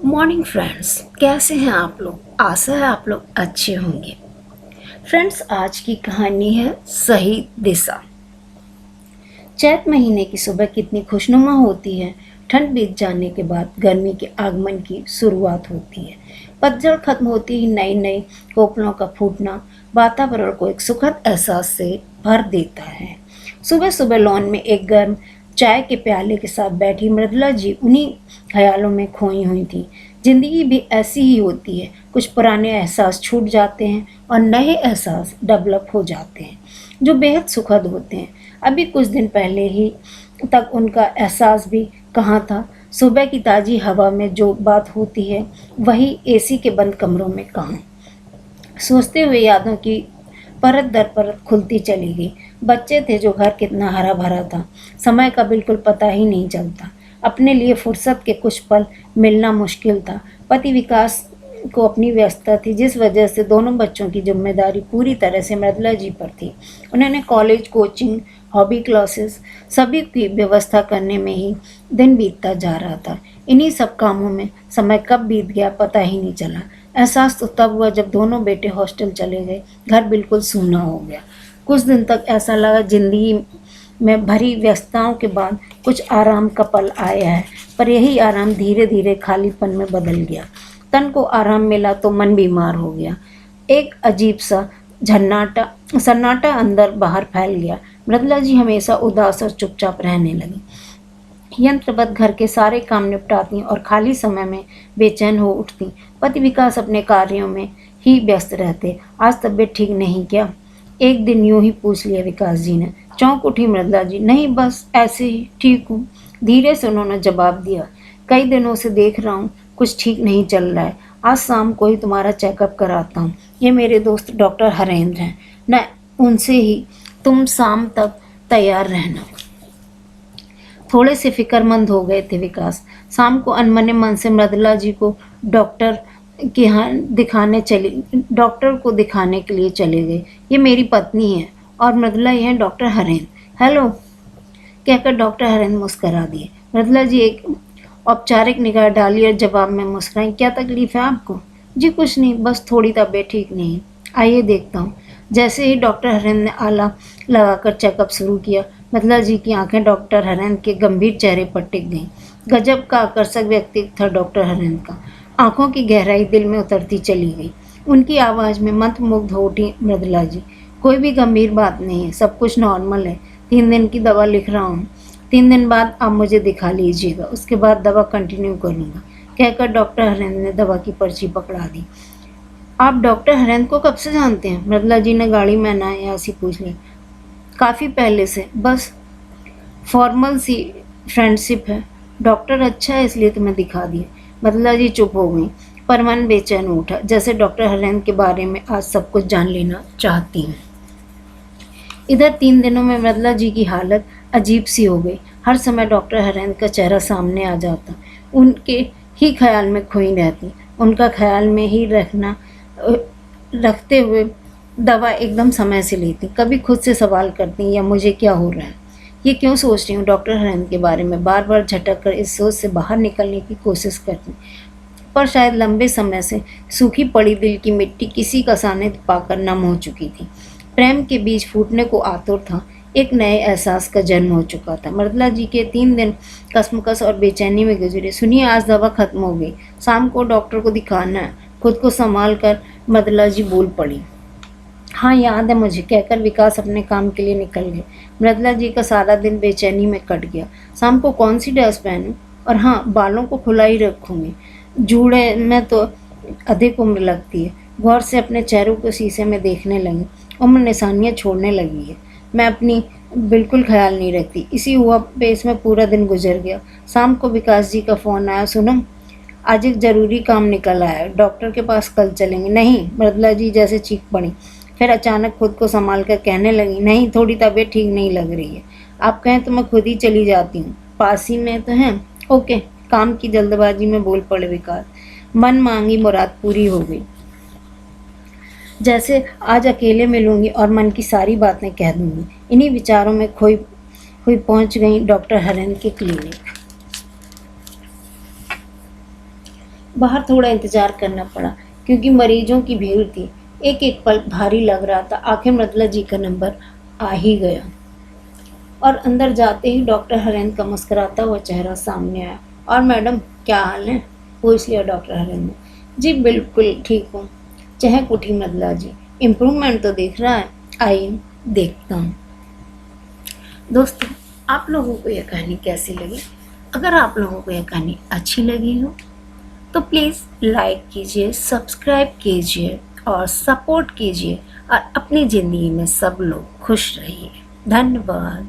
Morning friends, कैसे हैं आप लोग। आशा है आप लोग अच्छे होंगे। फ्रेंड्स, आज की कहानी है सही दिशा। चैत महीने की सुबह कितनी खुशनुमा होती है। ठंड बीत जाने के बाद गर्मी के आगमन की शुरुआत होती है। पतझड़ खत्म होती ही नई नई कोपलों का फूटना वातावरण को एक सुखद एहसास से भर देता है। सुबह सुबह लॉन में एक गर्म चाय के प्याले के साथ बैठी मृदुला जी उन्हीं ख्यालों में खोई हुई थी। जिंदगी भी ऐसी ही होती है, कुछ पुराने एहसास छूट जाते हैं और नए एहसास डेवलप हो जाते हैं जो बेहद सुखद होते हैं। अभी कुछ दिन पहले ही तक उनका एहसास भी कहाँ था। सुबह की ताज़ी हवा में जो बात होती है वही एसी के बंद कमरों में कहाँ। सोचते हुए यादों की परत दर परत खुलती चली गई। बच्चे थे जो घर कितना हरा भरा था, समय का बिल्कुल पता ही नहीं चलता। अपने लिए फुर्सत के कुछ पल मिलना मुश्किल था। पति विकास को अपनी व्यस्तता थी, जिस वजह से दोनों बच्चों की जिम्मेदारी पूरी तरह से मृदुला जी पर थी। उन्होंने कॉलेज, कोचिंग, हॉबी क्लासेस सभी की व्यवस्था करने में ही दिन बीतता जा रहा था। इन्हीं सब कामों में समय कब बीत गया पता ही नहीं चला। एहसास तो तब हुआ जब दोनों बेटे हॉस्टल चले गए। घर बिल्कुल सूना हो गया। कुछ दिन तक ऐसा लगा जिंदगी में भरी व्यस्तताओं के बाद कुछ आराम का पल आया है, पर यही आराम धीरे धीरे खालीपन में बदल गया। तन को आराम मिला तो मन बीमार हो गया। एक अजीब सा सन्नाटा अंदर बाहर फैल गया। मृदुला जी हमेशा उदास और चुपचाप रहने लगी। यंत्रवत घर के सारे काम निपटाती और खाली समय में बेचैन हो उठती। पति विकास अपने कार्यों में ही व्यस्त रहते। आज तबीयत ठीक नहीं क्या? एक दिन यूं ही पूछ लिया विकास जी ने। चौंक उठी मृदुला जी। नहीं, बस ऐसे ही ठीक हूँ, धीरे से उन्होंने जवाब दिया। कई दिनों से देख रहा हूँ कुछ ठीक नहीं चल रहा है। आज शाम को ही तुम्हारा चेकअप कराता हूँ। ये मेरे दोस्त डॉक्टर हरेंद्र हैं न, उनसे ही तुम शाम तक तैयार रहना। थोड़े से फिक्रमंद हो गए थे विकास। शाम को अनमने मन से मृदुला जी को डॉक्टर डॉक्टर को दिखाने के लिए चले गए। ये मेरी पत्नी है और मृदुला, ये है डॉक्टर हरेंद्र। हेलो कहकर डॉक्टर हरेंद्र मुस्करा दिए। मृदुला जी एक औपचारिक निगाह डाली और जवाब में मुस्कुराई। क्या तकलीफ है आपको? जी कुछ नहीं, बस थोड़ी तबीयत ठीक नहीं है। आइए देखता हूँ। जैसे ही डॉक्टर हरेंद्र ने आला लगाकर चेकअप शुरू किया, मृदुला जी की आंखें डॉक्टर हरेंद्र के गंभीर चेहरे पर टिक गईं। गजब का आकर्षक व्यक्तित्व था डॉक्टर हरेंद्र का। आंखों की गहराई दिल में उतरती चली गई। उनकी आवाज़ में मंत्रमुग्ध हो उठी मृदुला जी। कोई भी गंभीर बात नहीं है, सब कुछ नॉर्मल है। 3 दिन की दवा लिख रहा हूँ। 3 दिन बाद आप मुझे दिखा लीजिएगा, उसके बाद दवा कंटिन्यू करूँगा, कहकर डॉक्टर हरेंद्र ने दवा की पर्ची पकड़ा दी। आप डॉक्टर हरेंद्र को कब से जानते हैं? मृदुला जी ने गाड़ी में अनायास पूछ लिया। काफ़ी पहले से, बस फॉर्मल सी फ्रेंडशिप है। डॉक्टर अच्छा है इसलिए तुम्हें दिखा दिया। मृदुला जी चुप हो गई, पर मन बेचैन उठा, जैसे डॉक्टर हरेंद्र के बारे में आज सब कुछ जान लेना चाहती हूँ। इधर 3 दिनों में मृदुला जी की हालत अजीब सी हो गई। हर समय डॉक्टर हरेंद्र का चेहरा सामने आ जाता, उनके ही ख्याल में खोई रहती, उनका ख्याल में ही रखते हुए दवा एकदम समय से लेती। कभी खुद से सवाल करती, या मुझे क्या हो रहा है, ये क्यों सोच रही हूँ डॉक्टर हरेंद्र के बारे में। बार बार झटक कर इस सोच से बाहर निकलने की कोशिश करती, पर शायद लंबे समय से सूखी पड़ी दिल की मिट्टी किसी का सानिध्य पाकर नम हो चुकी थी। प्रेम के बीज फूटने को आतुर था। एक नए एहसास का जन्म हो चुका था। मृदुला जी के 3 दिन कसमकस और बेचैनी में गुजरे। सुनिए, आज दवा खत्म हो गई, शाम को डॉक्टर को दिखाना है। खुद को संभाल कर मृदुला जी बोल पड़ी। हाँ याद है मुझे, कहकर विकास अपने काम के लिए निकल गए। मृदुला जी का सारा दिन बेचैनी में कट गया। शाम को कौन सी ड्रेस पहनूं? और हाँ, बालों को खुला ही रखूंगी, जूड़े में तो अधिक उम्र लगती है। गौर से अपने चेहरों को शीशे में देखने लगी। उम्र निशानियाँ छोड़ने लगी है। मैं अपनी बिल्कुल ख्याल नहीं रखती। इसी हुआ पेस में पूरा दिन गुजर गया। शाम को विकास जी का फ़ोन आया। सुनो, आज एक ज़रूरी काम निकल आया है, डॉक्टर के पास कल चलेंगे। नहीं, मृदुला जी जैसे चीख पड़ी, फिर अचानक खुद को संभाल कर कहने लगी, नहीं, थोड़ी तबीयत ठीक नहीं लग रही है। आप कहें तो मैं खुद ही चली जाती हूँ, पास ही में तो हैं। ओके, काम की जल्दबाजी में बोल पड़े विकास। मन मांगी मुराद पूरी हो गई। जैसे आज अकेले मिलूंगी और मन की सारी बातें कह दूंगी। इन्हीं विचारों में खोई हुई पहुंच गई डॉक्टर हरेंद्र के क्लिनिक। बाहर थोड़ा इंतज़ार करना पड़ा क्योंकि मरीजों की भीड़ थी। एक एक पल भारी लग रहा था। आखिर मृदुला जी का नंबर आ ही गया और अंदर जाते ही डॉक्टर हरेंद्र का मुस्कुराता हुआ चेहरा सामने आया। और मैडम क्या हाल है, पूछ लिया डॉक्टर हरेंद्र। जी बिल्कुल ठीक हूँ, चहक उठी मृदुला जी। इम्प्रूवमेंट तो दिख रहा है, आइए देखता हूँ। दोस्तों, आप लोगों को यह कहानी कैसी लगी? अगर आप लोगों को यह कहानी अच्छी लगी हो तो प्लीज़ लाइक कीजिए, सब्सक्राइब कीजिए और सपोर्ट कीजिए और अपनी ज़िंदगी में सब लोग खुश रहिए। धन्यवाद।